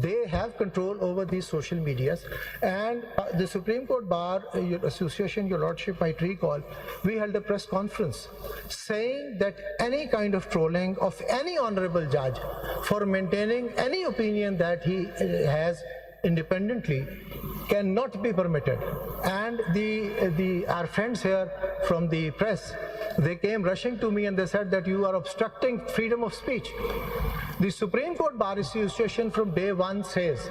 They have control over these social medias, and the Supreme Court Bar Association, your Lordship might recall, we held a press conference saying that any kind of trolling of any honorable judge for maintaining any opinion that he has independently cannot be permitted. And our friends here from the press, they came rushing to me and they said that you are obstructing freedom of speech. The Supreme Court Bar Association from day one says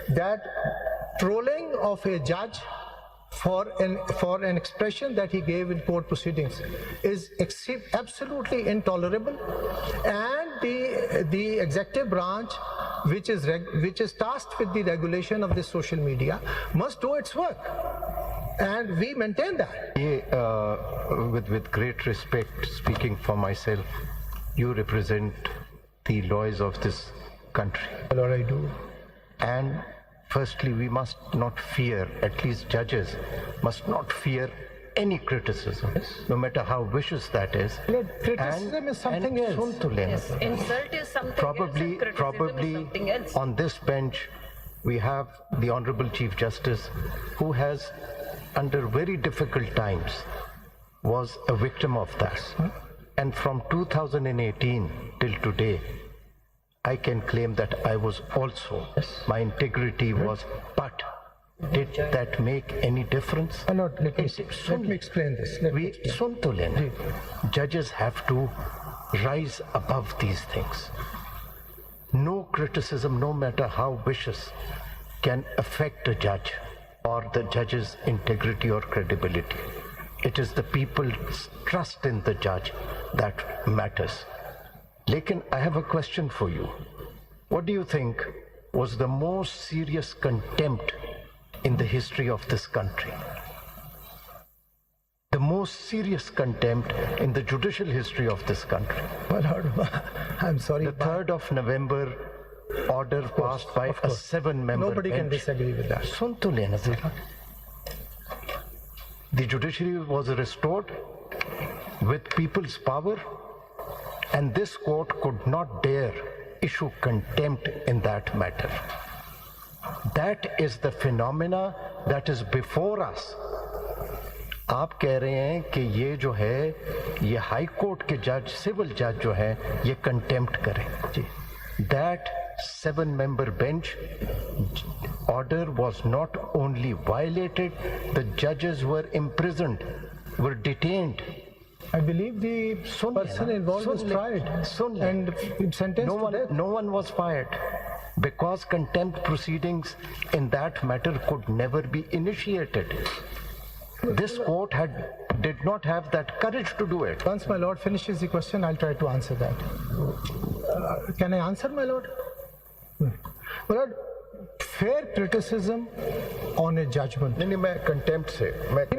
that trolling of a judge for an expression that he gave in court proceedings is absolutely intolerable, and the executive branch, which is tasked with the regulation of this social media, must do its work, and we maintain that. With great respect, speaking for myself, you represent the lawyers of this country. Lord, I do. And firstly, we must not fear, at least judges must not fear any criticism, no matter how vicious that is. Lord, criticism is something else. Yes, insult is something probably, else, and probably is something else. On this bench, we have the Honorable Chief Justice, who has, under very difficult times, was a victim of that. And from 2018 till today, I can claim that I was also, my integrity was, but did that make any difference? Lord, let me explain this. Judges have to rise above these things. No criticism, no matter how vicious, can affect a judge or the judge's integrity or credibility. It is the people's trust in the judge that matters. Lekin, I have a question for you. What do you think was the most serious contempt in the history of this country? The most serious contempt in the judicial history of this country. Well, Lord, I'm sorry. The 3rd of November order passed by a 7-member Nobody bench. can disagree with that. Sun to lena zara. The judiciary was restored with people's power, and this court could not dare issue contempt in that matter. That is the phenomena that is before us. आप कह रहे हैं कि ये जो है, ये high court के जज, सिविल जज जो है, ये कंटेम्प्ट करें. That 7-member bench order was not only violated, the judges were imprisoned, were detained. I believe the person involved was tried and sentenced to death. No one was fired, because contempt proceedings in that matter could never be initiated. This court did not have that courage to do it. Once my Lord finishes the question, I'll try to answer that. Can I answer, my Lord? My Lord, fair criticism on a judgment. नहीं मैं contempt से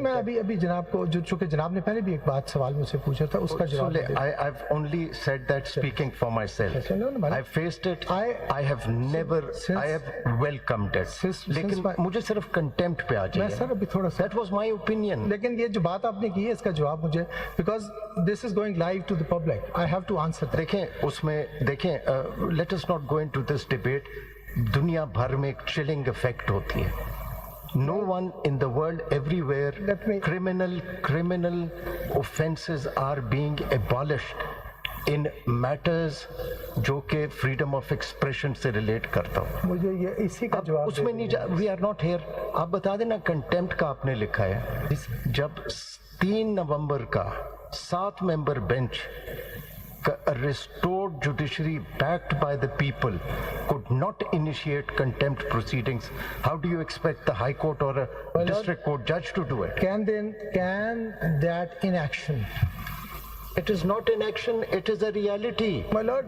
मैं अभी जनाब को जो चूंकि जनाब ने पहले भी एक बात सवाल मुझसे पूछा था उसका जवाब I've only said that speaking for myself. I faced it. I have never I have welcomed it. लेकिन मुझे सिर्फ contempt पे आ जाइए. मैं सर अभी थोड़ा सा That was my opinion. लेकिन ये जो बात आपने की है इसका जवाब मुझे because this is going live to the public. I have to answer that. देखें उसमें देखें let us not go into this debate. दुनिया भर में एक chilling effect होती है. No one in the world, everywhere, criminal offences are being abolished in matters जो के freedom of expression से relate करता हूँ. मुझे ये इसी का जवाब उसमें नहीं we are not here. आप बता देना contempt का आपने लिखा है. जब 3 नवंबर का 7-member bench a restored judiciary backed by the people could not initiate contempt proceedings, how do you expect the High Court or a district court judge to do it? Can that inaction? It is not inaction, it is a reality. My Lord,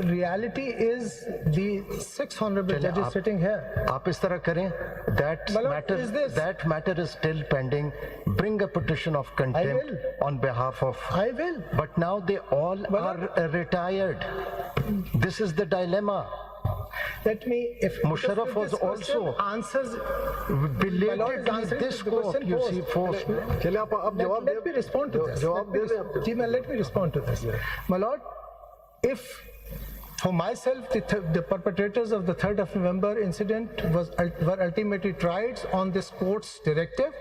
reality is the 6 honorable judges sitting here. आप इस तरह करें, that matter is still pending. Bring a petition of contempt on behalf of. I will. But now they all are retired. This is the dilemma. Let me, if Musharraf was also answers belatedly this court, you see, forced. Let me respond to this. Let me respond to this. My Lord, if For myself, the perpetrators of the 3rd of November incident were ultimately tried on this court's directive,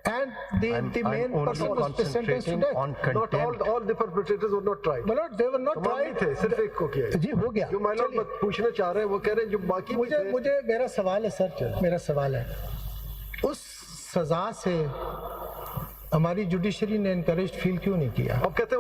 and the I'm main only person was sentenced to concentrating death. on Not contempt. all the perpetrators were not tried. My lord, they were not तमाम नहीं tried. थे, सिर्फ एक को किया है। जी हो गया। जो माय लॉर्ड चलिए। पूछना चाह रहे हैं वो कह रहे हैं जो बाकी भी थे, मुझे मेरा सवाल है सर, मेरा सवाल है, उस सजा से हमारी जुडिशरी ने इनकरेज फील क्यों नहीं किया? अब कहते हैं